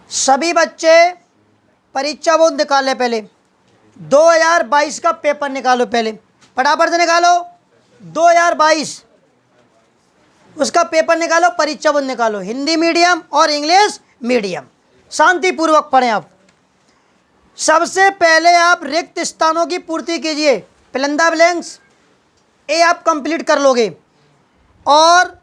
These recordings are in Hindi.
सभी बच्चे परीक्षा बोर्ड निकाले। पहले 2022 का पेपर निकालो, पहले फटाफट से निकालो। 2022 उसका पेपर निकालो, परीक्षा बोर्ड निकालो, हिंदी मीडियम और इंग्लिश मीडियम। शांतिपूर्वक पढ़ें। आप सबसे पहले आप रिक्त स्थानों की पूर्ति कीजिए, फिल इन द ब्लैंक्स। ये आप कंप्लीट कर लोगे और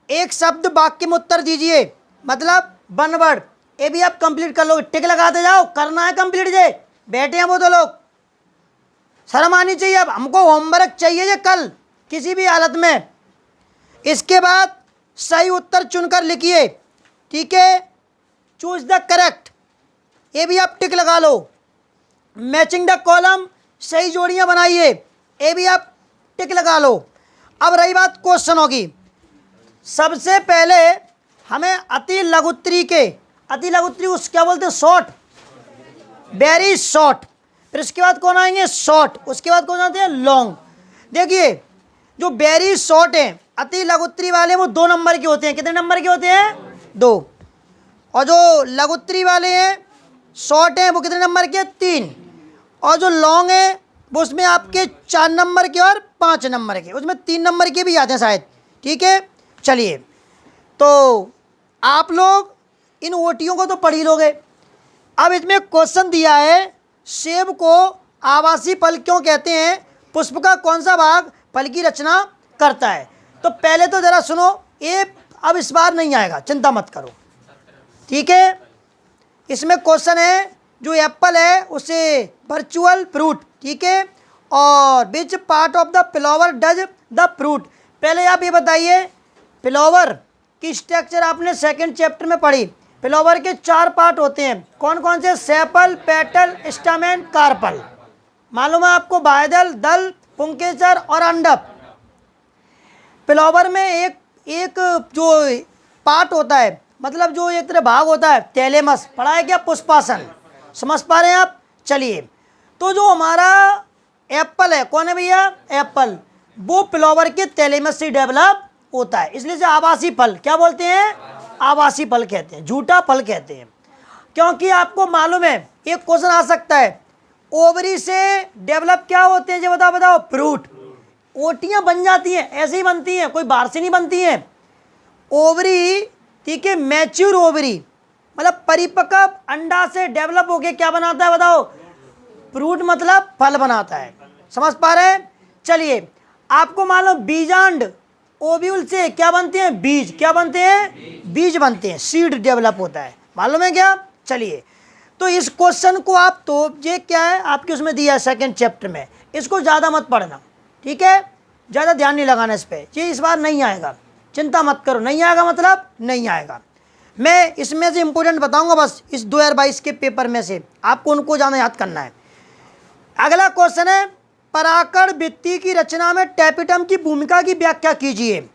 एक शब्द वाक्य में उत्तर दीजिए, मतलब वन वर्ड, ये भी आप कंप्लीट कर लोगे। टिक लगाते जाओ, करना है कंप्लीट। जे बैठे हैं वो तो लोग, शर्म आनी चाहिए। अब हमको होमवर्क चाहिए ये कल किसी भी हालत में। इसके बाद सही उत्तर चुनकर लिखिए, ठीक है। चूज द करेक्ट, ये भी आप टिक लगा लो। मैचिंग द कॉलम, सही जोड़ियां बनाइए, ये भी आप टिक लगा लो। अब रही बात क्वेश्चनों की। सबसे पहले हमें अति लघुत्तरी के, अति लघुत्तरी उस क्या बोलते हैं, शॉर्ट, वेरी शॉर्ट। फिर उसके बाद कौन आएंगे, शॉर्ट। उसके बाद कौन आते हैं, लॉन्ग। देखिए जो वेरी शॉर्ट है, अति लघुत्तरी वाले, वो 2 नंबर के होते हैं। कितने नंबर के होते हैं, 2। और जो लघुत्तरी वाले हैं, शॉर्ट हैं, वो कितने नंबर के, 3। और जो लॉन्ग है वो उसमें आपके 4 नंबर के और 5 नंबर के, उसमें 3 नंबर के भी आते हैं शायद, ठीक है। चलिए, तो आप लोग इन ओटियों को तो पढ़ ही लोगे। अब इसमें क्वेश्चन दिया है, सेब को आवासी फल क्यों कहते हैं, पुष्प का कौन सा भाग फल की रचना करता है। तो पहले तो ज़रा सुनो, ये अब इस बार नहीं आएगा, चिंता मत करो, ठीक है। इसमें क्वेश्चन है जो एप्पल है उसे वर्चुअल फ्रूट, ठीक है। और which part of the flower does the fruit. पहले आप ये बताइए, फ्लावर की स्ट्रक्चर आपने सेकंड चैप्टर में पढ़ी। फ्लावर के 4 पार्ट होते हैं, कौन कौन से, सेपल, पेटल, स्टैमेन, कार्पल। मालूम है आपको, बायदल, दल, पुंकेसर और अंडप। फ्लावर में एक जो पार्ट होता है, मतलब जो एक तरह भाग होता है, थैलेमस, पढ़ा है क्या, पुष्पासन, समझ पा रहे हैं आप। चलिए, तो जो हमारा एप्पल है, कौन है भैया, एप्पल, वो फ्लावर के थैलेमस से डेवलप होता है। इसलिए से आवासी फल क्या बोलते हैं, आवासी फल कहते हैं, झूठा फल कहते हैं। क्योंकि आपको मालूम है, एक क्वेश्चन आ सकता है, ओवरी से डेवलप क्या होते हैं, जो बताओ बताओ, फ्रूट। ओटियां बन जाती हैं, ऐसे ही बनती हैं, कोई बाहर से नहीं बनती हैं। ओवरी, ठीक है, मैच्योर ओवरी मतलब परिपक्व अंडा से डेवलप होके क्या बनाता है, बताओ, फ्रूट, मतलब फल बनाता है। समझ पा रहे हैं। चलिए, आपको मालूम बीजांड ओव्यूल से क्या बनते हैं, बीज, क्या बनते हैं, बीज बनते हैं, सीड डेवलप होता है, मालूम है क्या। चलिए, तो इस क्वेश्चन को आप, तो ये क्या है आपके उसमें दिया है सेकंड चैप्टर में, इसको ज़्यादा मत पढ़ना, ठीक है, ज़्यादा ध्यान नहीं लगाना इस पर। ये इस बार नहीं आएगा, चिंता मत करो, नहीं आएगा मतलब नहीं आएगा। मैं इसमें से इंपॉर्टेंट बताऊंगा बस, इस 2022 के पेपर में से आपको उनको ज़्यादा याद करना है। अगला क्वेश्चन है, पराकड़ वृत्ति की रचना में टैपेटम की भूमिका की व्याख्या कीजिए।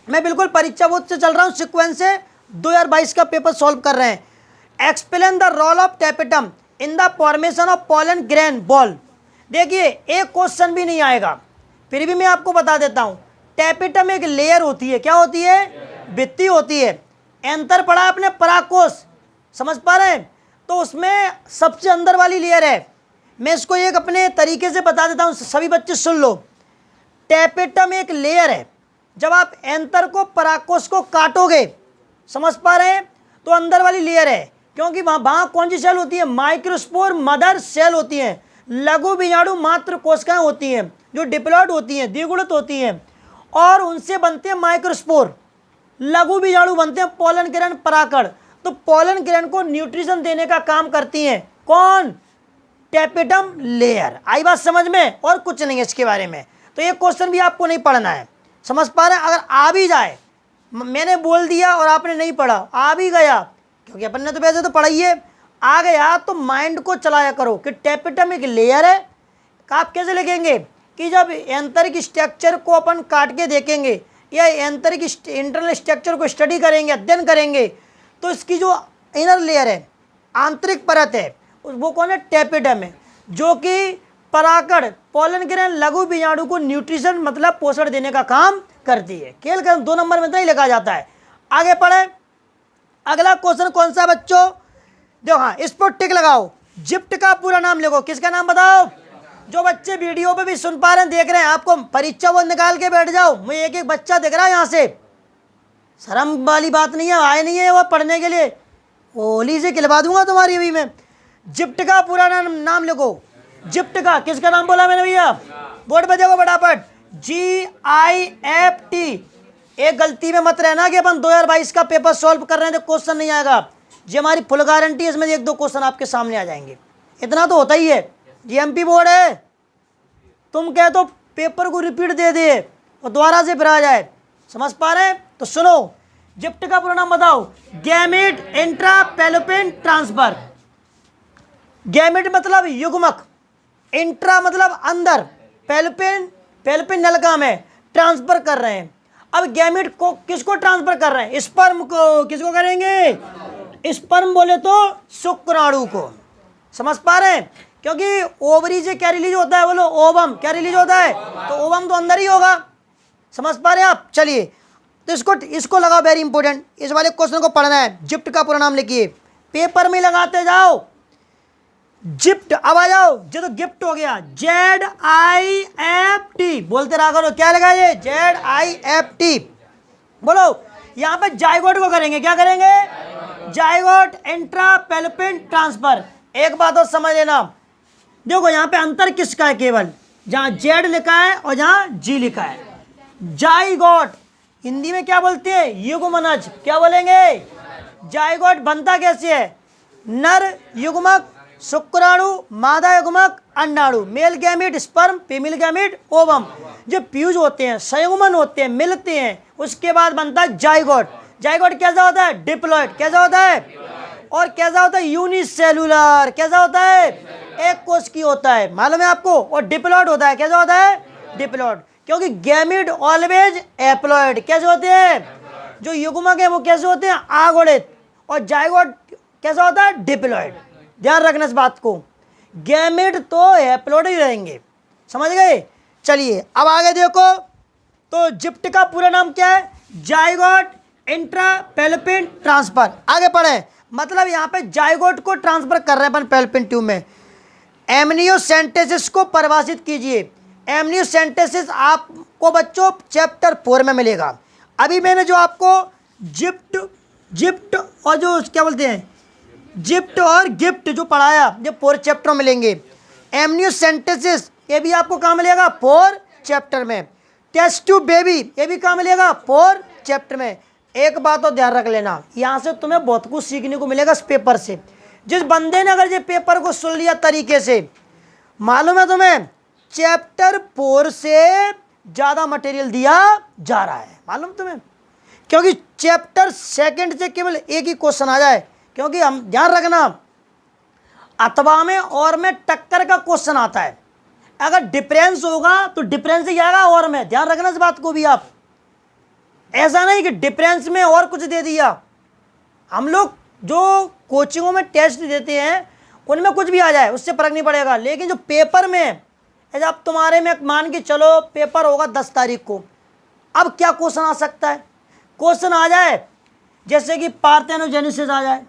मैं बिल्कुल परीक्षा बोर्ड से चल रहा हूँ, सीक्वेंस से 2022 का पेपर सॉल्व कर रहे हैं। Explain the role of tapetum in the formation of pollen grain wall. देखिए, एक क्वेश्चन भी नहीं आएगा, फिर भी मैं आपको बता देता हूँ। टैपेटम एक लेयर होती है, क्या होती है, वृत्ति होती है। एंतर पढ़ा आपने, पराकोश, समझ पा रहे हैं, तो उसमें सबसे अंदर वाली लेयर है। मैं इसको एक अपने तरीके से बता देता हूँ, सभी बच्चे सुन लो। टैपेटम एक लेयर है, जब आप एंतर को, पराकोश को काटोगे, समझ पा रहे हैं, तो अंदर वाली लेयर है। क्योंकि वहाँ कौन सी सेल होती है, माइक्रोस्पोर मदर सेल होती है। लघु बीजाणु मात्र कोशिकाएं होती हैं जो डिप्लॉयड होती हैं, द्विगुणित होती हैं, और उनसे बनते हैं माइक्रोस्पोर। लघु बीजाणु बनते हैं पोलन ग्रेन, पराकड़। तो पोलन ग्रेन को न्यूट्रिशन देने का काम करती हैं कौन, टैपेटम लेयर। आई बात समझ में, और कुछ नहीं है इसके बारे में। तो ये क्वेश्चन भी आपको नहीं पढ़ना है, समझ पा रहे हैं। अगर आ भी जाए, मैंने बोल दिया और आपने नहीं पढ़ा, आ भी गया, क्योंकि अपन ने तो वैसे तो पढ़ाई है, आ गया तो माइंड को चलाया करो कि टैपेटम एक लेयर है। आप कैसे लिखेंगे कि जब एंतरिक स्ट्रक्चर को अपन काट के देखेंगे या एंतरिक इंटरनल स्ट्रक्चर को स्टडी करेंगे, अध्ययन करेंगे, तो इसकी जो इनर लेयर है, आंतरिक परत है, वो कौन है, टैपेटम है, जो कि पराकड़, पोलन ग्रेन, लघु बीजाणु को न्यूट्रिशन मतलब पोषण देने का काम करती है। खेल कर 2 नंबर में नहीं लिखा जाता है। आगे पढ़े। अगला क्वेश्चन कौन सा बच्चों, देखो, हाँ इस पर टिक लगाओ। जिप्ट का पूरा नाम लिखो। किसका नाम बताओ? जो बच्चे वीडियो पे भी सुन पा रहे हैं, देख रहे हैं, आपको परीक्षा वो निकाल के बैठ जाओ। मुझे एक एक बच्चा दिख रहा है यहाँ से, शर्म वाली बात नहीं है, आए नहीं है वो पढ़ने के लिए, होली से खिलवा दूंगा तुम्हारी अभी मैं। जिप्ट का पूरा नाम लिखो। जिप्ट का किसका नाम बोला मैंने भैया? बोर्ड पे देखो फटाफट, GIFT। एक गलती में मत रहना कि अपन 2022 का पेपर सॉल्व कर रहे हैं तो क्वेश्चन नहीं आएगा। जी हमारी फुल गारंटी है, इसमें एक दो क्वेश्चन आपके सामने आ जाएंगे, इतना तो होता ही है। GMP बोर्ड है, तुम कह तो पेपर को रिपीट दे दे और दोबारा से फिर आ जाए। समझ पा रहे हैं? तो सुनो, जिप्ट का पूरा नाम बताओ। Gamete intra fallopian transfer. Gamete मतलब युग्मक, इंट्रा मतलब अंदर, पैलोपिन पैलोपिन नलिका में ट्रांसफर कर रहे हैं। अब गैमेट को किसको ट्रांसफर कर रहे हैं? स्पर्म को। किसको करेंगे? स्पर्म बोले तो शुक्राणु को। समझ पा रहे हैं? क्योंकि ओवरी से क्या रिलीज होता है? बोलो ओवम। क्या रिलीज होता है? तो ओवम तो अंदर ही होगा। समझ पा रहे हैं आप? चलिए, तो इसको लगाओ, वेरी इंपॉर्टेंट, इस वाले क्वेश्चन को पढ़ना है। जिप्ट का पूरा नाम लिखिए, पेपर में लगाते जाओ। जिप्ट, अब आ जाओ, जो तो गिफ्ट हो गया, ZIFT बोलते रहा करो। क्या लगा ये? ZIFT बोलो। यहां पे जाइगोट को करेंगे, क्या करेंगे? Zygote intra fallopian transfer. एक बात और समझ लेना, देखो यहां पे अंतर किसका है? केवल जहां Z लिखा है और जहां G लिखा है। जाइगोट हिंदी में क्या बोलते हैं? युग्मनज। क्या बोलेंगे? जाइगोट बनता कैसे है? नर युग्मक शुक्राणु, मादा युग्मक अंडाणु, male gamete sperm, female gamete ovum. जब फ्यूज होते हैं, संयुग्मन होते हैं, मिलते हैं, उसके बाद बनता है जाइगोट। जाइगोट कैसा होता है? डिप्लॉइड। कैसा होता है? और कैसा होता है? यूनिसेलुलर। कैसा होता है? एक कोश की होता है, मालूम है आपको। और डिप्लॉइड होता है। कैसा होता है? डिप्लॉइड। क्योंकि गैमेट ऑलवेज एप्लॉइड। कैसे होते हैं? जो युग्मक है वो कैसे होते हैं? आगोड़ित। और जाइगोट कैसा होता है? डिप्लॉइड। ध्यान रखना इस बात को, गैमेट तो एप्लॉइड ही रहेंगे। समझ गए? चलिए अब आगे देखो, तो जिप्ट का पूरा नाम क्या है? Zygote intra fallopian transfer. आगे पढ़े, मतलब यहाँ पे जाइगोट को ट्रांसफर कर रहे हैं अपन पैलोपिन ट्यूब में। एमनियोसेंटेसिस को परिभाषित कीजिए। एमनियोसेंटेसिस आपको बच्चों चैप्टर 4 में मिलेगा। अभी मैंने जो आपको जिप्ट और जो क्या बोलते हैं, जिप्ट और गिफ्ट जो पढ़ाया, जो 4 चैप्टर मिलेंगे। एमनियोसेंटेसिस ये भी आपको कहाँ मिलेगा? 4 चैप्टर में। टेस्ट ट्यूब बेबी ये भी कहाँ मिलेगा? 4 चैप्टर में। एक बात और ध्यान रख लेना, यहाँ से तुम्हें बहुत कुछ सीखने को मिलेगा इस पेपर से। जिस बंदे ने अगर ये पेपर को सुन लिया तरीके से, मालूम है तुम्हें, चैप्टर 4 से ज़्यादा मटेरियल दिया जा रहा है, मालूम तुम्हें। क्योंकि चैप्टर 2 से केवल एक ही क्वेश्चन आ जाए, क्योंकि हम ध्यान रखना, अथवा में और में टक्कर का क्वेश्चन आता है। अगर डिफरेंस होगा तो डिफरेंस ही आएगा और में। ध्यान रखना इस बात को भी आप, ऐसा नहीं कि डिफरेंस में और कुछ दे दिया। हम लोग जो कोचिंगों में टेस्ट देते हैं उनमें कुछ भी आ जाए उससे फर्क नहीं पड़ेगा, लेकिन जो पेपर में, अब तुम्हारे में मान के चलो पेपर होगा 10 तारीख को, अब क्या क्वेश्चन आ सकता है? क्वेश्चन आ जाए जैसे कि पार्थेनोजेनेसिस आ जाए,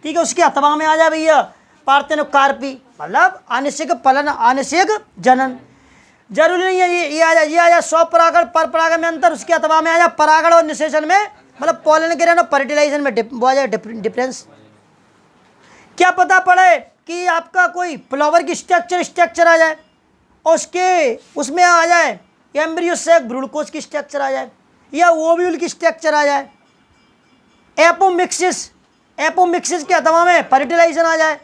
ठीक है, उसके अथवा में आ जाए भैया पार्थेनोकार्पी, मतलब आनिशिक फलन आनिशिक जनन। जरूरी नहीं है ये आ जाए 100 परागण पर परागण में अंतर, उसके अथवा में आ जाए परागण और निषेचन में, मतलब पोलन ग्रेन और फर्टिलाइजेशन में वो आ जाए डिफरेंस। क्या पता पड़े कि आपका कोई फ्लावर की स्ट्रक्चर आ जाए और उसमें आ जाए एम्ब्रियो सेक भ्रूणकोश की स्ट्रक्चर आ जाए, या ओव्यूल की स्ट्रक्चर आ जाए, एपोमिक्सिस के अथवा में फर्टिलाइजेशन आ जाए।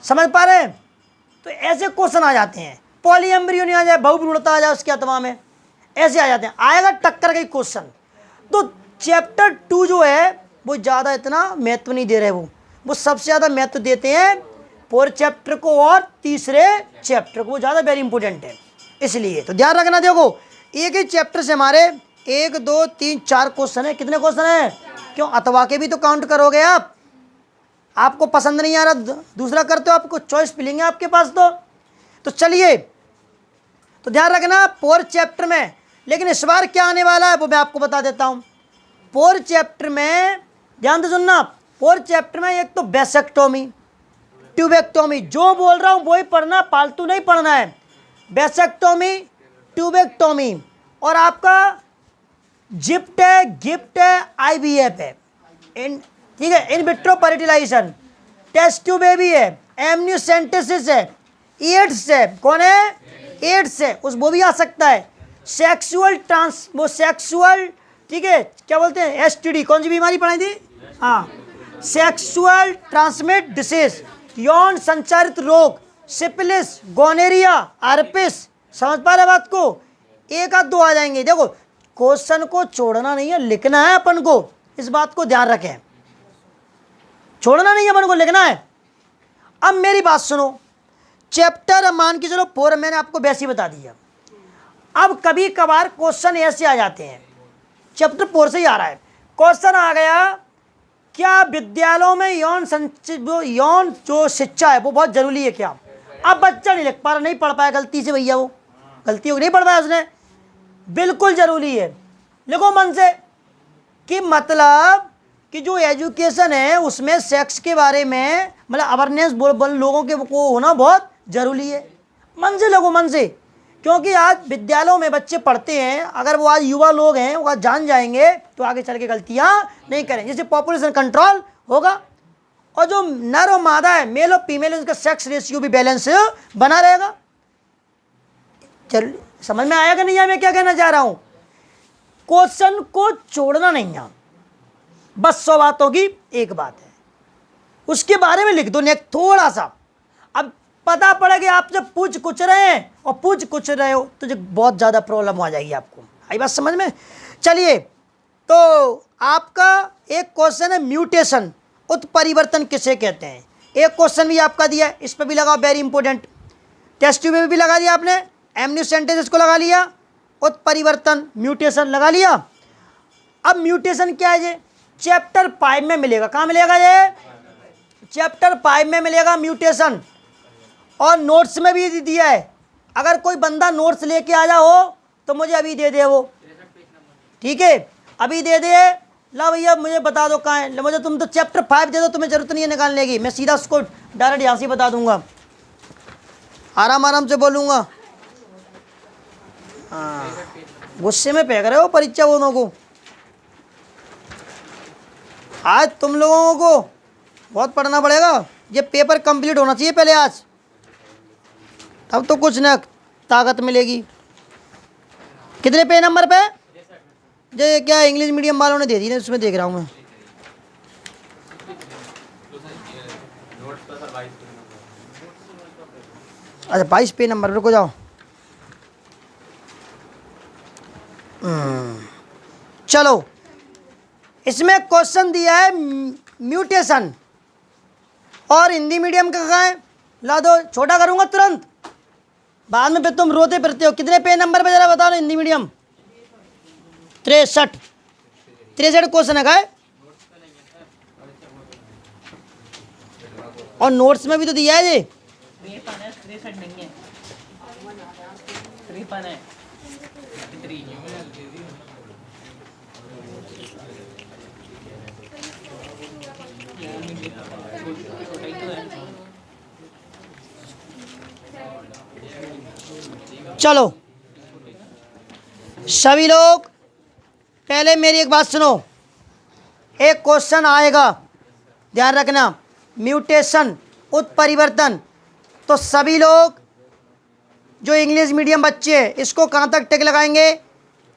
समझ पा रहे हैं? तो ऐसे क्वेश्चन आ जाते हैं। पॉली एम्ब्रियो नहीं आ जाए, बहुभ्रूणता आ जाए उसके अथवा में, ऐसे आ जाते हैं। आएगा टक्कर का क्वेश्चन। तो चैप्टर 2 जो है वो ज़्यादा इतना महत्व नहीं दे रहे, वो सबसे ज़्यादा महत्व देते हैं 4 चैप्टर को और तीसरे चैप्टर को, वो ज़्यादा वेरी इंपॉर्टेंट है। इसलिए तो ध्यान रखना, देखो एक ही चैप्टर से हमारे 1 2 3 4 क्वेश्चन है। कितने क्वेश्चन हैं? क्यों, अथवा के भी तो काउंट करोगे आप। आपको पसंद नहीं आ रहा दूसरा करते हो, आपको चॉइस मिलेंगे आपके पास। तो चलिए, तो ध्यान रखना 4 चैप्टर में। लेकिन इस बार क्या आने वाला है वो मैं आपको बता देता हूँ। 4 चैप्टर में ध्यान से सुनना, 4 चैप्टर में एक तो वेसेक्टोमी, ट्यूबेक्टोमी, जो बोल रहा हूँ वही पढ़ना, फालतू नहीं पढ़ना है। वेसेक्टोमी, ट्यूबेक्टोमी, और आपका जिप्ट है, गिफ्ट है, आईवीएफ है, ठीक है, in vitro fertilization, test tube baby है, एमनियोसेंटेसिस है, एड्स है, कौन है, एड्स है, उस वो भी आ सकता है, सेक्सुअल वो सेक्सुअल, ठीक है, क्या बोलते हैं, एसटीडी, कौन सी बीमारी पढ़ाई थी, हाँ, सेक्सुअल ट्रांसमिट डिसीज, यौन संचारित रोग, सिपिलिस, गोनेरिया, आर्पिस, समझ पा रहे बात को, एक आध दो आ जाएंगे। देखो क्वेश्चन को छोड़ना नहीं है, लिखना है अपन को, इस बात को ध्यान रखें, छोड़ना नहीं है अपन को, लिखना है। अब मेरी बात सुनो, चैप्टर मान के चलो 4 मैंने आपको वैसे ही बता दिया। अब कभी कभार क्वेश्चन ऐसे आ जाते हैं, चैप्टर 4 से ही आ रहा है, क्वेश्चन आ गया, क्या विद्यालयों में यौन जो शिक्षा है वो बहुत जरूरी है क्या? अब बच्चा नहीं लिख पा रहा, नहीं पढ़ पाया गलती से, भैया वो गलती हो, नहीं पढ़ पाया उसने, बिल्कुल जरूरी है, लिखो मन से, कि मतलब कि जो एजुकेशन है उसमें सेक्स के बारे में मतलब अवेयरनेस लोगों के को होना बहुत जरूरी है, मन से लगो, मन से, क्योंकि आज विद्यालयों में बच्चे पढ़ते हैं, अगर वो आज युवा लोग हैं वो आज जान जाएंगे तो आगे चल के गलतियां नहीं करेंगे, जिससे पॉपुलेशन कंट्रोल होगा, और जो नर और मादा है, मेल और फीमेल, उनका सेक्स रेशियो भी बैलेंस बना रहेगा। चल समझ में आया कि नहीं आया मैं क्या कहना चाह रहा हूं? क्वेश्चन को छोड़ना नहीं है, बस 100 बातों की एक बात है, उसके बारे में लिख दो नेक्स्ट थोड़ा सा। अब पता पड़ा कि आप जब पूछ कुछ रहे हैं और पूछ कुछ रहे हो तो जो बहुत ज़्यादा प्रॉब्लम आ जाएगी आपको, आई बात समझ में? चलिए, तो आपका एक क्वेश्चन है म्यूटेशन, उत्परिवर्तन किसे कहते हैं, एक क्वेश्चन भी आपका दिया है, इस पर भी लगाओ, वेरी इंपॉर्टेंट, टेस्ट ट्यूब में भी लगा दिया आपने, एमनियोसेंटेसिस को लगा लिया, उत्परिवर्तन म्यूटेशन लगा लिया। अब म्यूटेशन क्या है ये चैप्टर 5 में मिलेगा, कहाँ मिलेगा ये, चैप्टर 5 में मिलेगा म्यूटेशन, और नोट्स में भी दिया है, अगर कोई बंदा नोट्स लेके आ जा हो तो मुझे अभी दे दे वो, ठीक है, अभी दे दे, ला भैया मुझे बता दो कहाँ है, मुझे तुम तो चैप्टर 5 दे दो, तुम्हें जरूरत नहीं है निकालने की, मैं सीधा उसको डायरेक्ट यहाँ से बता दूंगा, आराम आराम से बोलूँगा। हाँ, गुस्से में फेंक रहे हो परीक्षा दोनों को, आज तुम लोगों को बहुत पढ़ना पड़ेगा, ये पेपर कंप्लीट होना चाहिए पहले आज, तब तो कुछ न ताकत मिलेगी। कितने पे नंबर पे, ये क्या इंग्लिश मीडियम वालों ने दे दी ना, उसमें देख रहा हूँ मैं, अच्छा 22 पे नंबर, रुको जाओ, चलो, इसमें क्वेश्चन दिया है म्यूटेशन, और हिंदी मीडियम का कहाँ है, ला दो, छोटा करूँगा तुरंत, बाद में फिर तुम रोते फिरते हो। कितने पे नंबर पे जरा बताओ ना हिंदी मीडियम, 63 क्वेश्चन है का है? और नोट्स में भी तो दिया है ये, चलो सभी लोग पहले मेरी एक बात सुनो, एक क्वेश्चन आएगा, ध्यान रखना, म्यूटेशन उत्परिवर्तन, तो सभी लोग जो इंग्लिश मीडियम बच्चे हैं इसको कहाँ तक टिक लगाएंगे,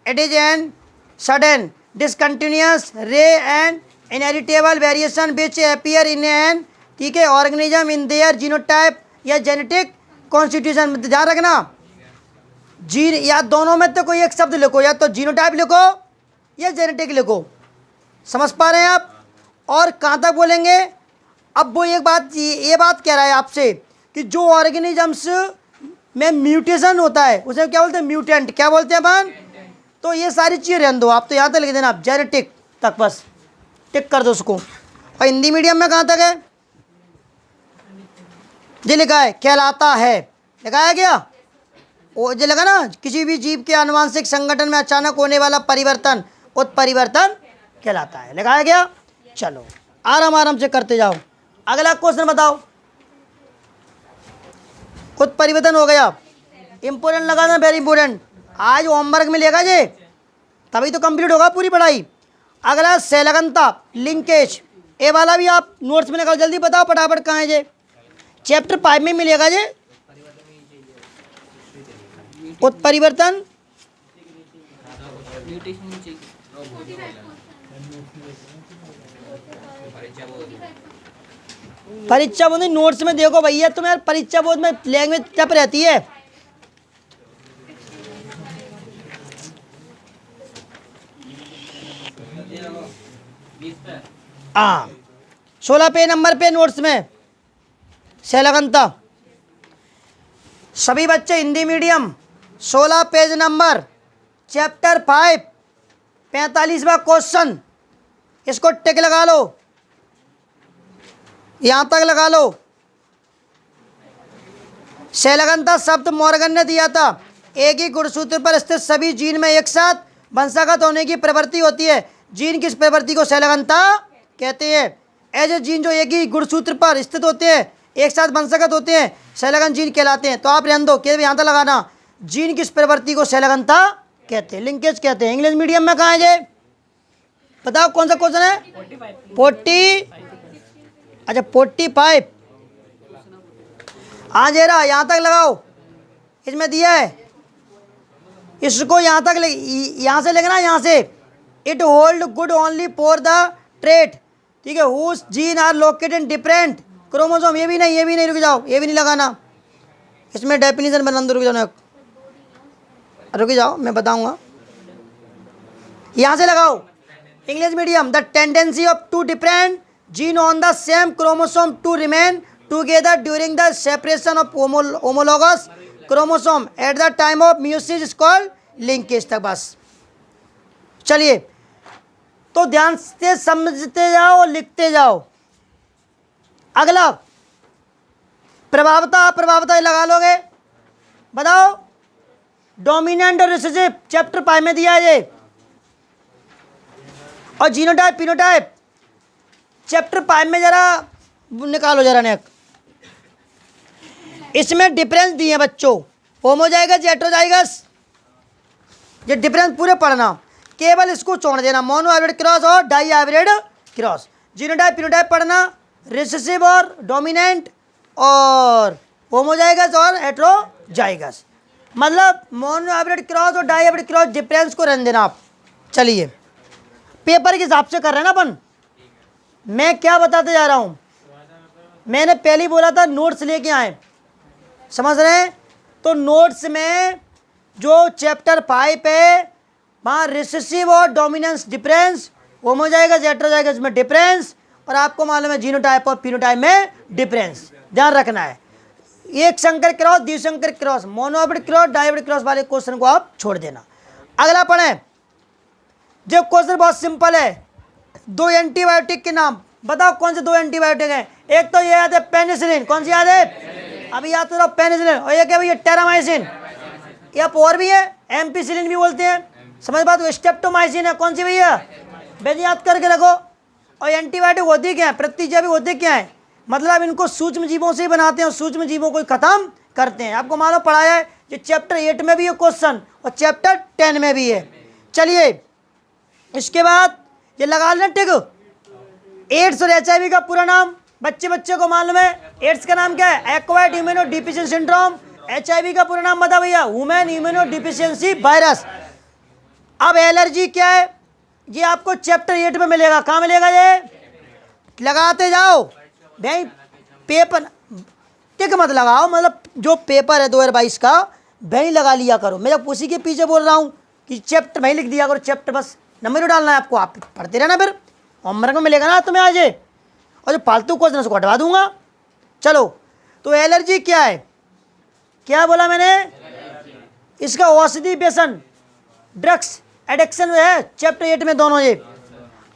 it is an sudden discontinuous ray and inheritable variation which appear in an, ठीक है, ऑर्गेनिज्म इन देयर जीनोटाइप या जेनेटिक कॉन्स्टिट्यूशन। ध्यान रखना, जीन या दोनों में तो कोई एक शब्द लिखो, या तो जीनोटाइप लिखो या जेनेटिक लिखो, समझ पा रहे हैं आप? और कहाँ तक बोलेंगे? अब वो एक बात, ये बात कह रहा है आपसे कि जो ऑर्गेनिजम्स में म्यूटेशन होता है उसे क्या बोलते हैं, म्यूटेंट, क्या बोलते हैं अपन? तो ये सारी चीज़ें रहने दो, आप तो यहाँ तक लिख देना, आप जेनेटिक तक बस टिक कर दो उसको। और हिंदी मीडियम में कहाँ तक है, ये लिखा है कहलाता है, लिखाया गया, वो जो लगा ना, किसी भी जीव के आनुवांशिक संगठन में अचानक होने वाला परिवर्तन उत्परिवर्तन कहलाता है, लगाया गया। चलो आराम आराम से करते जाओ। अगला क्वेश्चन बताओ। उत्परिवर्तन हो गया, इंपोर्टेंट लगा ना, वेरी इंपोर्टेंट। आज होमवर्क में लेगा जे, तभी तो कंप्लीट होगा पूरी पढ़ाई। अगला संलग्नता, लिंकेज, ये वाला भी आप नोट्स में निकालो, जल्दी बताओ फटाफट कहाँ है जे। चैप्टर 5 में मिलेगा जे। उत्परिवर्तन, परीक्षा बोध नोट्स में देखो भैया, तुम यार परीक्षा बोध में लैंग्वेज टफ रहती है। हाँ 16 पे नंबर पे नोट्स में संलग्नता। सभी बच्चे Hindi medium, 16 page number, chapter 5, 45वां क्वेश्चन। इसको टिक लगा लो, यहां तक लगा लो। संलग्नता शब्द मॉर्गन ने दिया था। एक ही गुणसूत्र पर स्थित सभी जीन में एक साथ वंशागत होने की प्रवृत्ति होती है। जीन किस प्रवृत्ति को संलग्नता कहते हैं? ऐसे जीन जो एक ही गुणसूत्र पर स्थित होते हैं, एक साथ वंशागत होते हैं, संलग्न जीन कहलाते हैं। तो आप रहने दो, केवल यहाँ तक लगाना। जीन किस प्रवृत्ति को संलग्नता कहते हैं? लिंकेज कहते हैं। इंग्लिश मीडियम में कहाँ है ये बताओ, कौन सा क्वेश्चन है? 45। हाँ जेरा यहाँ तक लगाओ, इसमें दिया है। इसको यहाँ तक यहाँ से लिखना, यहाँ से। It hold good only for the trait, ठीक है, whose gene are located in different chromosome. ये भी नहीं, रुक जाओ, ये भी नहीं लगाना। इसमें डेफिनेशन बना दो, रुक जाओ मैं बताऊंगा। यहाँ से लगाओ English medium. The tendency of two different gene on the same chromosome to remain together during the separation of homologous chromosome at the time of meiosis is called linkage. तक बस। चलिए तो ध्यान से समझते जाओ और लिखते जाओ। अगला प्रभावता लगा लोगे, बताओ। डोमिनेंट और रिसेसिव चैप्टर 5 में दिया है ये। और जीनोटाइप फिनोटाइप चैप्टर 5 में जरा निकालो जरा नेक। इसमें डिफरेंस दिए हैं बच्चों, होमोजाइगस हेटेरोजाइगस, ये डिफरेंस पूरे पढ़ना। केवल इसको छोड़ देना, मोनो हाइब्रिड क्रॉस और dihybrid cross. Genotype phenotype पढ़ना, रिसेसिव और डोमिनेंट, और होमोजाइगस और हेटेरोजाइगस। मतलब मोनो हाइब्रिड क्रॉस और डाई हाइब्रिड क्रॉस डिफरेंस को रहने देना आप। चलिए पेपर के हिसाब से कर रहे हैं ना अपन। मैं क्या बताते जा रहा हूं, मैंने पहले ही बोला था नोट्स लेके आए, समझ रहे हैं? तो नोट्स में जो चैप्टर 5 है वहाँ रिसेसिव और डोमिनेंस डिफरेंस, होमोजाइगस हेटेरोजाइगस में डिफरेंस, और आपको मालूम है जीनोटाइप और फिनोटाइप में डिफरेंस। ध्यान रखना है। एक संकर क्रॉस, द्विसंकर cross, monohybrid cross, dihybrid cross वाले क्वेश्चन को आप छोड़ देना। अगला पढ़ें। जो क्वेश्चन बहुत सिंपल है, 2 एंटीबायोटिक के नाम बताओ। कौन से 2 एंटीबायोटिक हैं? एक तो ये याद है पेनिसिलिन, कौन सी याद है? अभी याद करो पेनिसिलिन। और ये क्या भैया? टेरामाइसिन। या और भी है, एम्पिसिलिन भी बोलते हैं, समझ बात को। स्टेप्टोमाइसिन है, कौन सी भैया? बेजी याद करके रखो। और एंटीबायोटिक होती क्या है? प्रतिजैविक होते क्या है? मतलब इनको सूक्ष्म जीवों से ही बनाते हैं और सूक्ष्म जीवों को खत्म करते हैं। आपको मालूम पढ़ाया है, ये चैप्टर 8 में भी है क्वेश्चन और चैप्टर 10 में भी है। चलिए इसके बाद ये लगा लेना टिक। एड्स और HIV का पूरा नाम बच्चे को मालूम है। एड्स का नाम क्या है? Acquired immuno deficiency syndrome. HIV का पूरा नाम बता भैया, ह्यूमन इम्यूनो डिफिशियंसी वायरस। अब एलर्जी क्या है? ये आपको चैप्टर 8 में मिलेगा। कहाँ मिलेगा? ये लगाते जाओ भाई। पेपर टिक मत लगाओ, मतलब जो पेपर है 2022 का वही लगा लिया करो। मैं जब उसी के पीछे बोल रहा हूँ कि चैप्टर वही लिख दिया करो, चैप्टर बस नंबर डालना है आपको, आप पढ़ते रहना। फिर होमवर्क में मिलेगा ना तुम्हें आज। और जो फालतू क्वेश्चन उसको हटवा दूंगा। चलो तो एलर्जी क्या है? क्या बोला मैंने? इसका औषधि व्यसन, ड्रग्स एडिक्शन है चैप्टर 8 में दोनों ये।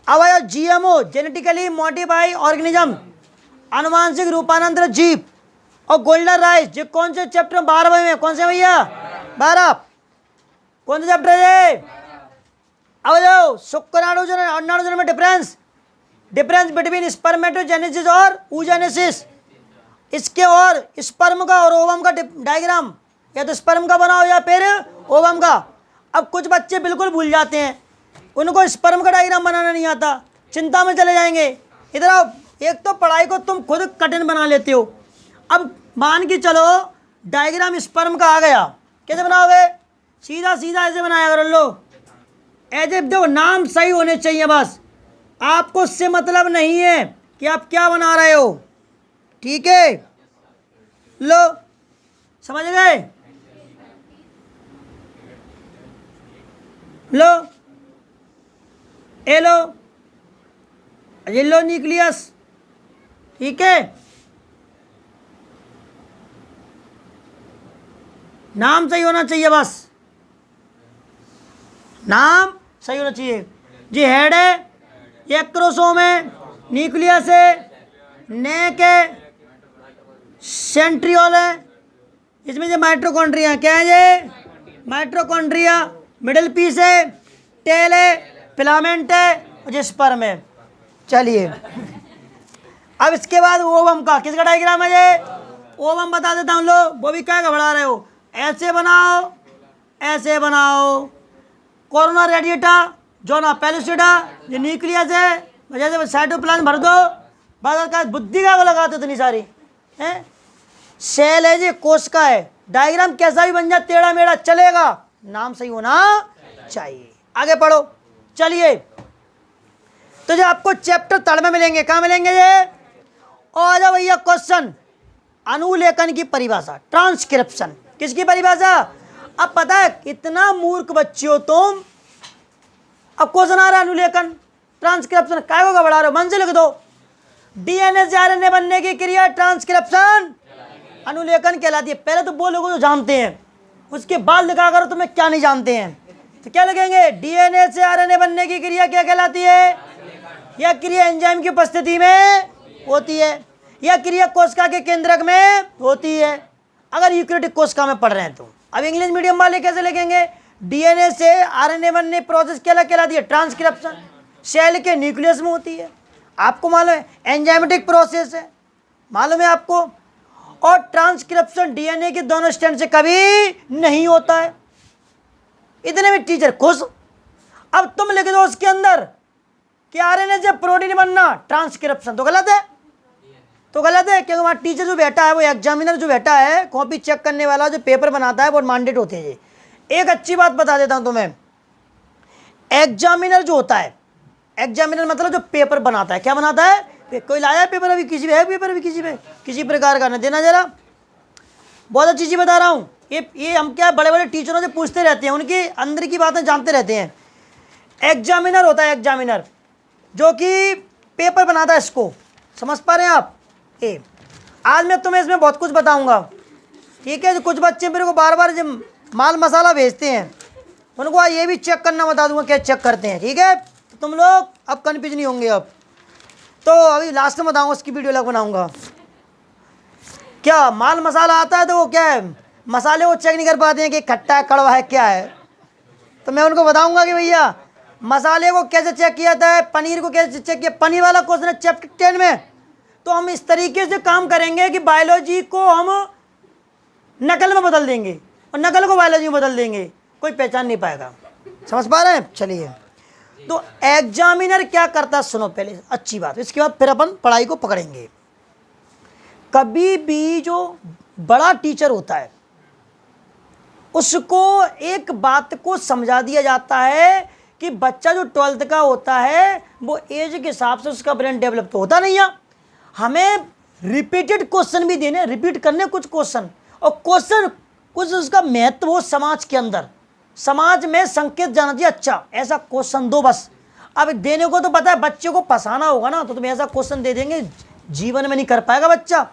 अवयव GMO जेनेटिकली मॉडिफाइड ऑर्गेनिज्म, अनुवांशिक रूपांतरित जीव, और गोल्डन राइस। ये कौन से चैप्टर 12 में? कौन से भैया? 12। कौन सा चैप्टर है? अवयव शुक्राणुजन और अंडाणुजन में डिफरेंस, डिफरेंस बिटवीन स्पर्मेटोजेनेसिस और oogenesis। इसके और स्पर्म का और ओवम का डायग्राम, या तो स्पर्म का बनाओ या फिर ओवम का। अब कुछ बच्चे बिल्कुल भूल जाते हैं, उनको स्पर्म का डायग्राम बनाना नहीं आता, चिंता में चले जाएंगे। इधर आओ, एक तो पढ़ाई को तुम खुद कठिन बना लेते हो। अब मान के चलो डायग्राम स्पर्म का आ गया, कैसे बनाओगे? सीधा सीधा ऐसे बनाया करो। लो ऐसे देखो, नाम सही होने चाहिए बस, आपको उससे मतलब नहीं है कि आप क्या बना रहे हो, ठीक है? लो समझ गए? लो ए लो, ये लो न्यूक्लियस, ठीक है? नाम सही होना चाहिए बस, नाम सही होना चाहिए। जी हेड है, ये क्रोसोम है, न्यूक्लियस है, नेक है, सेंट्रियोल है, इसमें जो माइटोकॉन्ड्रिया क्या है, ये माइटोकॉन्ड्रिया, मिडिल पीस है, टेल है, फिलामेंट है, और ये स्पर्म है। चलिए अब इसके बाद ओवम का, किसका डायग्राम है ये? ओवम बता देता हूँ। लो वो भी क्या घबरा रहे हो, ऐसे बनाओ, ऐसे बनाओ। कोरोना रेडिएटा, जोना पेलिसिडा, ये न्यूक्लियस है, जैसे साइटोप्लाज्म भर दो, बस का बुद्धि का लगाते इतनी सारी हैं। सेल है जी, कोशिका है, डायग्राम कैसा भी बन जाए, टेढ़ा मेढ़ा चलेगा, नाम सही होना चाहिए। आगे पढ़ो। चलिए तो जो आपको चैप्टर थर्ड में मिलेंगे, कहाँ मिलेंगे ये? और आ जाओ भैया क्वेश्चन, अनुलेखन की परिभाषा, ट्रांसक्रिप्शन। किसकी परिभाषा? अब पता है कितना मूर्ख बच्चे हो तुम। अब क्वेश्चन आ रहा है अनुलेखन, ट्रांसक्रिप्शन, काय को घबरा रहे हो? मन से लिख दो, डीएनए से आरएनए बनने की क्रिया ट्रांसक्रिप्शन अनुलेखन कहलाती है। पहले तो वो लोग जो जानते हैं, उसके बाद लिखा करो तुम्हें क्या नहीं जानते हैं। तो क्या लिखेंगे? डीएनए से आरएनए बनने की क्रिया क्या कहलाती है? यह क्रिया एंजाइम की उपस्थिति में होती है, यह क्रिया कोशिका के केंद्रक में होती है, अगर यूकेरियोटिक कोशिका में पढ़ रहे हैं तो। अब इंग्लिश मीडियम वाले कैसे लिखेंगे? डीएनए से आरएनए बनने प्रोसेस क्या कहलाती है? ट्रांसक्रिप्शन, सेल के न्यूक्लियस में होती है। आपको मालूम है एंजाइमेटिक प्रोसेस है, मालूम है आपको। और ट्रांसक्रिप्शन डीएनए के दोनों स्ट्रैंड से कभी नहीं होता है। इतने में टीचर खुश। अब तुम लिख दो उसके अंदर कि आरएनए से प्रोटीन बनना ट्रांसक्रिप्शन, तो गलत है, तो गलत है। क्योंकि वहाँ टीचर जो बैठा है, वो एग्जामिनर जो बैठा है, कॉपी चेक करने वाला जो पेपर बनाता है, वो मैंडेट होते हैं। एक अच्छी बात बता देता हूँ तुम्हें, एग्जामिनर जो होता है, एग्जामिनर मतलब जो पेपर बनाता है, क्या बनाता है? कोई लाया पेपर अभी? किसी पे है पेपर अभी? किसी पे किसी प्रकार का? ना देना जरा, बहुत अच्छी चीज़ बता रहा हूँ। ये हम क्या बड़े बड़े टीचरों से पूछते रहते हैं, उनकी अंदर की बातें जानते रहते हैं। एग्जामिनर होता है एग्जामिनर, जो कि पेपर बनाता है। इसको समझ पा रहे हैं आप? आज मैं तुम्हें इसमें बहुत कुछ बताऊंगा, ठीक है? जो कुछ बच्चे मेरे को बार बार जब माल मसाला भेजते हैं, उनको आज ये भी चेक करना बता दूंगा क्या चेक करते हैं, ठीक है? तो तुम लोग अब कन्फ्यूज नहीं होंगे। अब तो अभी लास्ट में बताऊंगा, उसकी वीडियो अलग बनाऊंगा। क्या माल मसाला आता है तो वो क्या है, मसाले को चेक नहीं कर पाते हैं कि खट्टा है, कड़वा है, क्या है। तो मैं उनको बताऊंगा कि भैया मसाले को कैसे चेक किया जाता है, पनीर को कैसे चेक किया। पनीर वाला क्वेश्चन है चैप्टर 10 में। तो हम इस तरीके से काम करेंगे कि बायोलॉजी को हम नकल में बदल देंगे और नकल को बायोलॉजी में बदल देंगे, कोई पहचान नहीं पाएगा। समझ पा रहे हैं? चलिए, तो एग्जामिनर क्या करता है सुनो पहले, अच्छी बात, इसके बाद फिर अपन पढ़ाई को पकड़ेंगे। कभी भी जो बड़ा टीचर होता है उसको एक बात को समझा दिया जाता है कि बच्चा जो 12th का होता है वो एज के हिसाब से उसका ब्रेन डेवलप तो होता नहीं है। हमें रिपीटेड क्वेश्चन भी देने, रिपीट करने कुछ क्वेश्चन, और क्वेश्चन कुछ उसका महत्व हो समाज के अंदर, समाज में संकेत जाना चाहिए। अच्छा ऐसा क्वेश्चन दो बस। अब देने को तो पता है, बच्चे को फंसाना होगा ना, तो तुम ऐसा क्वेश्चन दे देंगे जीवन में नहीं कर पाएगा बच्चा।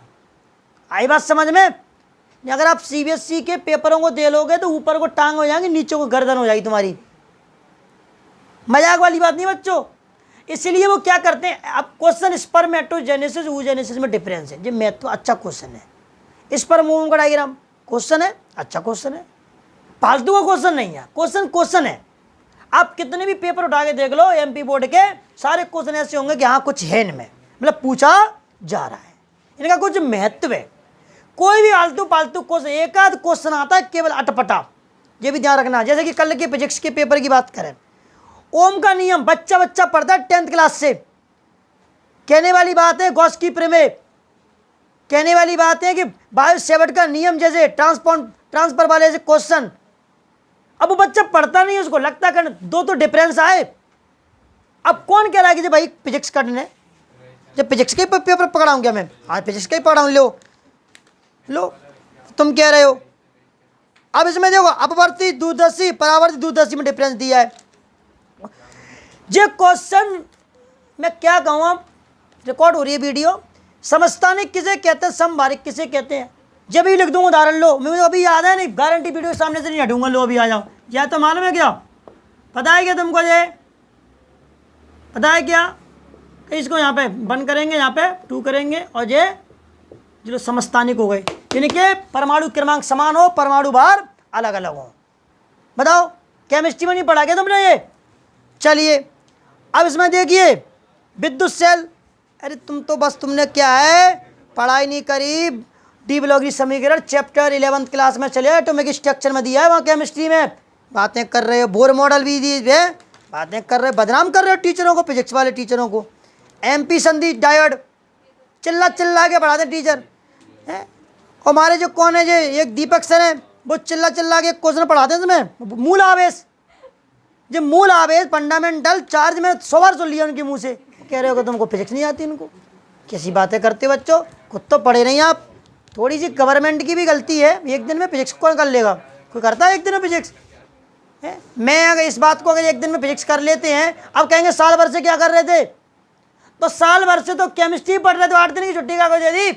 आई बात समझ में? अगर आप सीबीएसई के पेपरों को दे लोगे तो ऊपर को टांग हो जाएंगे, नीचे को गर्दन हो जाएगी तुम्हारी। मजाक वाली बात नहीं बच्चों। इसलिए वो क्या करते हैं, अब क्वेश्चन स्पर्मेटोजेनेसिस oogenesis में डिफरेंस है, ये महत्व अच्छा क्वेश्चन है। स्पर्म ओवम का डायग्राम क्वेश्चन है, अच्छा क्वेश्चन है, फालतू का क्वेश्चन नहीं है, क्वेश्चन क्वेश्चन है। आप कितने भी पेपर उठा के देख लो एमपी बोर्ड के, सारे क्वेश्चन ऐसे होंगे कि हाँ कुछ है इनमें, मतलब पूछा जा रहा है, इनका कुछ महत्व है। कोई भी आलतू पालतू क्वेश्चन, एक आध क्वेश्चन आता है केवल अटपटा, ये भी ध्यान रखना। जैसे कि कल के फिजिक्स के पेपर की बात करें, ओम का नियम बच्चा बच्चा पढ़ता है 10th क्लास से, कहने वाली बात है गॉस की प्रमेय, कहने वाली बात है कि बायो-सेवर्ट का नियम जैसे ट्रांसफर वाले से क्वेश्चन, अब वो बच्चा पढ़ता नहीं, उसको लगता कर दो तो डिफरेंस आए। अब कौन कह रहा है कि भाई फिजिक्स करने, जब फिजिक्स के पेपर पकड़ाऊँ क्या मैं, हाँ फिजिक्स का ही पढ़ाऊँ, लो तुम कह रहे हो। अब इसमें देखो अपवर्ती दूरदर्शी परावर्ती दूरदर्शी में डिफरेंस दिया है। ये क्वेश्चन मैं क्या कहूँ, रिकॉर्ड हो रही है वीडियो, समस्थानिक किसे कहते हैं, समभारिक किसे कहते हैं, जब भी लिख दूंगा उदाहरण। लो मुझे अभी याद है नहीं, गारंटी वीडियो सामने से नहीं हटूंगा, लो अभी आ जाओ। यह तो मालूम है क्या, पता है क्या तुमको, ये पता है क्या कि इसको यहाँ पे बंद करेंगे, यहाँ पे 2 करेंगे, और ये जो समस्थानिक हो गए, यानी कि परमाणु क्रमांक समान हो, परमाणु भार अलग अलग हो। बताओ केमिस्ट्री में नहीं पढ़ा क्या तुमने ये। चलिए अब इसमें देखिए विद्युत सेल, अरे तुम तो बस तुमने क्या है पढ़ाई नहीं करी, डी ब्लॉगी समीकरण चैप्टर 11th क्लास में चले, एटॉमिक स्ट्रक्चर में दिया है, वहाँ केमिस्ट्री में बातें कर रहे हो, बोर मॉडल भी दी है, बातें कर रहे हो, बदनाम कर रहे हो टीचरों को, फिजिक्स वाले टीचरों को। एमपी संधि डायोड चिल्ला के पढ़ाते टीचर हैं। हमारे जो कौन है, जो एक दीपक सर हैं, वो चिल्ला के क्वेश्चन पढ़ाते हैं तुम्हें। मूल आवेश, जो मूल आवेश फंडामेंटल चार्ज में 100 बार सुन लिया उनके मुँह से, कह रहे हो कि तुमको फिजिक्स नहीं आती। उनको कैसी बातें करते हो बच्चों, खुद तो पढ़े नहीं आप। थोड़ी सी गवर्नमेंट की भी गलती है, एक दिन में फिजिक्स कौन कर लेगा, कोई करता है एक दिन में फिजिक्स है। मैं अगर इस बात को अगर एक दिन में फिजिक्स कर लेते हैं, अब कहेंगे साल भर से क्या कर रहे थे, तो साल भर से तो केमिस्ट्री पढ़ रहे थे, 8 दिन की छुट्टी का दे दी,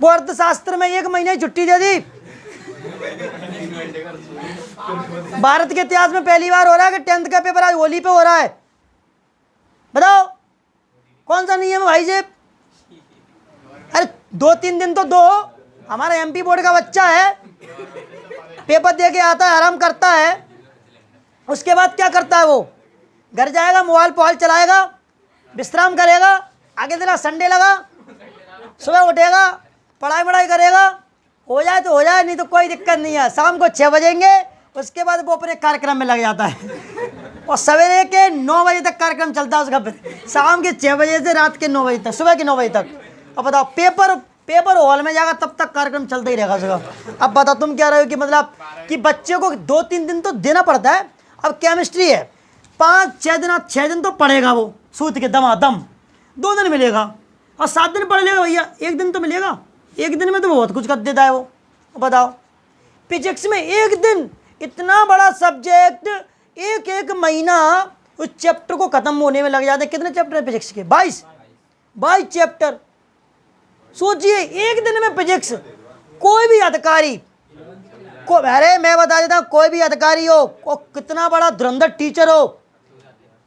वो अर्थशास्त्र में 1 महीने की छुट्टी दे दी। भारत के इतिहास में पहली बार हो रहा है कि 10th का पेपर आज होली पे हो रहा है। बताओ कौन सा नियम है भाई जी। अरे 2-3 दिन तो दो, हमारा एमपी बोर्ड का बच्चा है, पेपर दे के आता है, आराम करता है, उसके बाद क्या करता है, वो घर जाएगा, मोबाइल चलाएगा, विश्राम करेगा, आगे दिन संडे लगा, सुबह उठेगा, पढ़ाई करेगा, हो जाए तो हो जाए, नहीं तो कोई दिक्कत नहीं है। शाम को 6 बजेंगे, उसके बाद वो अपने कार्यक्रम में लग जाता है, और सवेरे के 9 बजे तक कार्यक्रम चलता है उसका, फिर शाम के 6 बजे से रात के 9 बजे तक, सुबह के 9 बजे तक। अब बताओ पेपर हॉल में जाएगा, तब तक कार्यक्रम चलता ही रहेगा उसका। अब बताओ तुम क्या रहे हो कि मतलब कि बच्चे को 2-3 दिन तो देना पड़ता है। अब केमिस्ट्री है 5-6 दिन, 6 दिन तो पढ़ेगा वो सूत के दमादम, 2 दिन मिलेगा, और 7 दिन पढ़ लेगा भैया, 1 दिन तो मिलेगा। 1 दिन में तो बहुत कुछ कर देता है वो। बताओ फिजिक्स में 1 दिन, इतना बड़ा सब्जेक्ट, एक महीना उस चैप्टर को खत्म होने में लग जाते हैं। कितने चैप्टर है फिजिक्स के? 22 चैप्टर। सोचिए 1 दिन में फिजिक्स। कोई भी अधिकारी को, अरे मैं बता देता हूँ, कोई भी अधिकारी हो, को कितना बड़ा धुरंधर टीचर हो,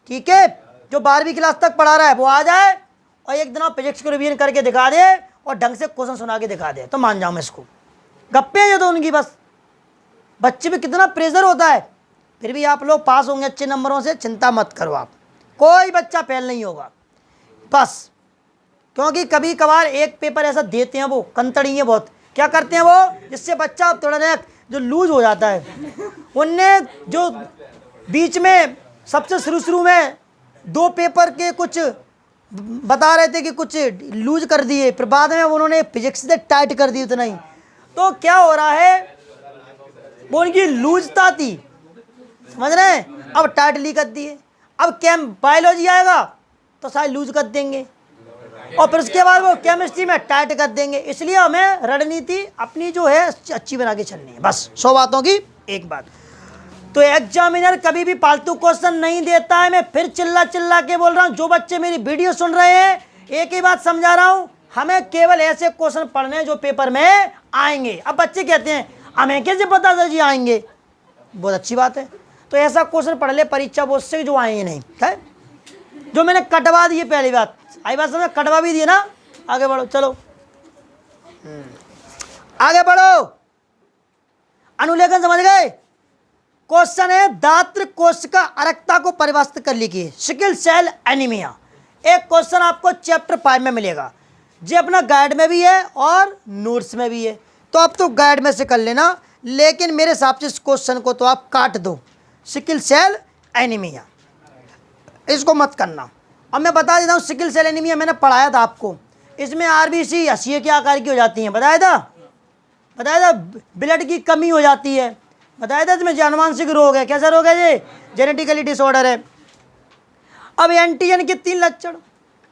ठीक है, जो 12वीं क्लास तक पढ़ा रहा है, वो आ जाए और एक दिन फिजिक्स को रिवीजन करके दिखा दे और ढंग से क्वेश्चन सुना के दिखा दे, तो मान जाऊँ मैं इसको। गप्पे ये तो उनकी बस। बच्चे पे कितना प्रेशर होता है, फिर भी आप लोग पास होंगे अच्छे नंबरों से, चिंता मत करो आप, कोई बच्चा फेल नहीं होगा बस। क्योंकि कभी कभार एक पेपर ऐसा देते हैं, वो कंतड़ी है बहुत, क्या करते हैं वो, जिससे बच्चा थोड़ा जो लूज हो जाता है। उनने जो बीच में सबसे शुरू में 2 पेपर के कुछ बता रहे थे कि कुछ लूज कर दिए, फिर बाद में उन्होंने फिजिक्स से टाइट कर दी उतना ही। तो क्या हो रहा है, वो उनकी लूजता थी, समझ रहे हैं, अब टाइटली कर दिए। अब बायोलॉजी आएगा तो शायद लूज कर देंगे, और फिर उसके बाद वो केमिस्ट्री में टाइट कर देंगे। इसलिए हमें रणनीति अपनी जो है अच्छी बना के चलनी है, बस 100 बातों की एक बात। तो एग्जामिनर कभी भी फालतू क्वेश्चन नहीं देता है। मैं फिर चिल्ला के बोल रहा हूँ, जो बच्चे मेरी वीडियो सुन रहे हैं, एक ही बात समझा रहा हूँ, हमें केवल ऐसे क्वेश्चन पढ़ने जो पेपर में आएंगे। अब बच्चे कहते हैं हमें कैसे पता था जी आएंगे, बहुत अच्छी बात है, तो ऐसा क्वेश्चन पढ़ ले परीक्षा बोर्ड से जो आएंगे नहीं है, जो मैंने कटवा दिए। पहली बात आई बात समझ, कटवा भी दिए ना। आगे बढ़ो, चलो आगे बढ़ो। अनुलेखन समझ गए? क्वेश्चन है दात्र कोष का अरक्ता को परिभाषित कर लिखिए, सिकल सेल एनीमिया। एक क्वेश्चन आपको चैप्टर 5 में मिलेगा, जो अपना गाइड में भी है और नोट्स में भी है, तो आप तो गाइड में से कर लेना, लेकिन मेरे हिसाब से इस क्वेश्चन को तो आप काट दो, सिकल सेल एनीमिया, इसको मत करना। अब मैं बता देता हूँ, सिकल सेल एनीमिया मैंने पढ़ाया था आपको, इसमें आरबीसी हंसिए के आकार की हो जाती हैं, बताया था, ब्लड की कमी हो जाती है, बताया था, इसमें अनुवांशिक रोग है, कैसा रोग है ये, जेनेटिकली डिसऑर्डर है। अब एंटीजन के 3 लक्षण,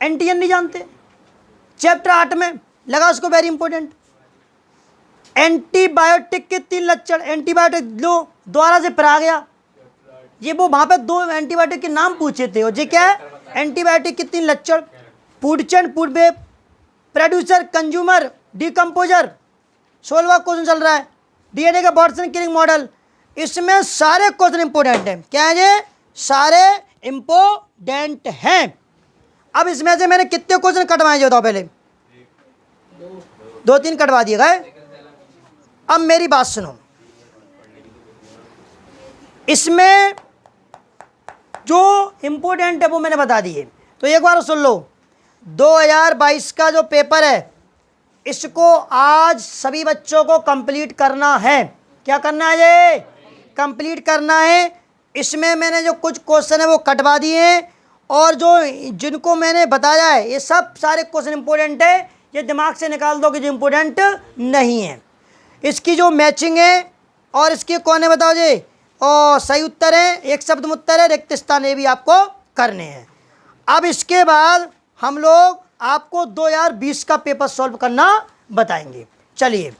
एंटीजन नहीं जानते, चैप्टर 8 में लगा उसको, वेरी इंपॉर्टेंट। एंटीबायोटिक के 3 लक्षण, एंटीबायोटिक लो द्वारा से फिर आ गया, ये वो वहां पे 2 एंटीबायोटिक के नाम पूछे थे, और ये क्या है, एंटीबायोटिक के 3 लक्षण, food chain, food web, producer, consumer, decomposer. 16वां क्वेश्चन चल रहा है, डीएनए का वाटसन किलिंग मॉडल। इसमें सारे क्वेश्चन इंपोर्टेंट हैं, क्या है ये, सारे इंपोर्टेंट हैं। अब इसमें से मैंने कितने क्वेश्चन कटवाए जो, बताओ पहले, 2-3 कटवा दिए गए। अब मेरी बात सुनो, इसमें जो इंपोर्टेंट है वो मैंने बता दिए, तो एक बार सुन लो। 2022 का जो पेपर है, इसको आज सभी बच्चों को कंप्लीट करना है। क्या करना है, ये कंप्लीट करना है। इसमें मैंने जो कुछ क्वेश्चन है वो कटवा दिए हैं, और जो जिनको मैंने बताया है ये सब सारे क्वेश्चन इंपॉर्टेंट है, ये दिमाग से निकाल दो कि जो इंपॉर्टेंट नहीं है। इसकी जो मैचिंग है और इसके कौन है बताओ जी, और सही उत्तर है, एक शब्द में उत्तर है, रिक्त स्थान ये भी आपको करने हैं। अब इसके बाद हम लोग आपको 2020 का पेपर सॉल्व करना बताएंगे। चलिए।